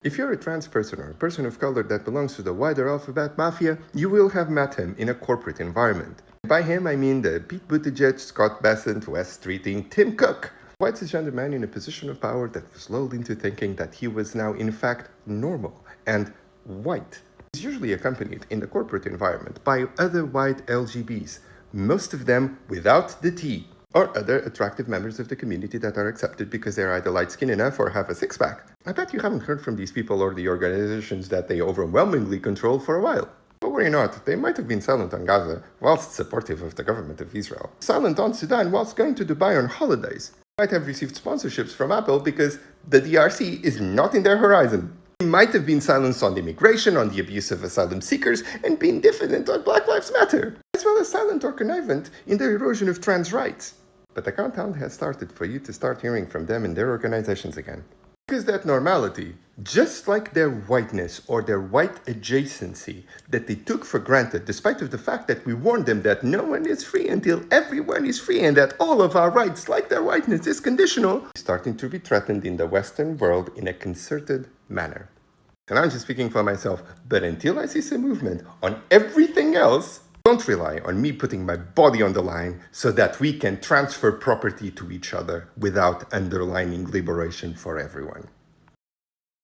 If you're a trans person or a person of color that belongs to the wider alphabet mafia, you will have met him in a corporate environment. By him, I mean the Pete Buttigieg, Scott Bessent, West Streeting, Tim Cook. White cisgender man in a position of power that was lulled into thinking that he was now in fact normal and white. He's usually accompanied in the corporate environment by other white LGBs, most of them without the T, or other attractive members of the community that are accepted because they're either light-skinned enough or have a six-pack. I bet you haven't heard from these people or the organizations that they overwhelmingly control for a while. But worry not, they might have been silent on Gaza whilst supportive of the government of Israel, silent on Sudan whilst going to Dubai on holidays, might have received sponsorships from Apple because the DRC is not in their horizon. They might have been silenced on immigration, on the abuse of asylum seekers, and been diffident on Black Lives Matter, as well as silent or connivant in the erosion of trans rights. But the countdown has started for you to start hearing from them in their organizations again. Because that normality, just like their whiteness or their white adjacency that they took for granted, despite of the fact that we warned them that no one is free until everyone is free and that all of our rights, like their whiteness, is conditional, is starting to be threatened in the Western world in a concerted manner. And I'm just speaking for myself, but until I see some movement on everything else, don't rely on me putting my body on the line so that we can transfer property to each other without underlining liberation for everyone.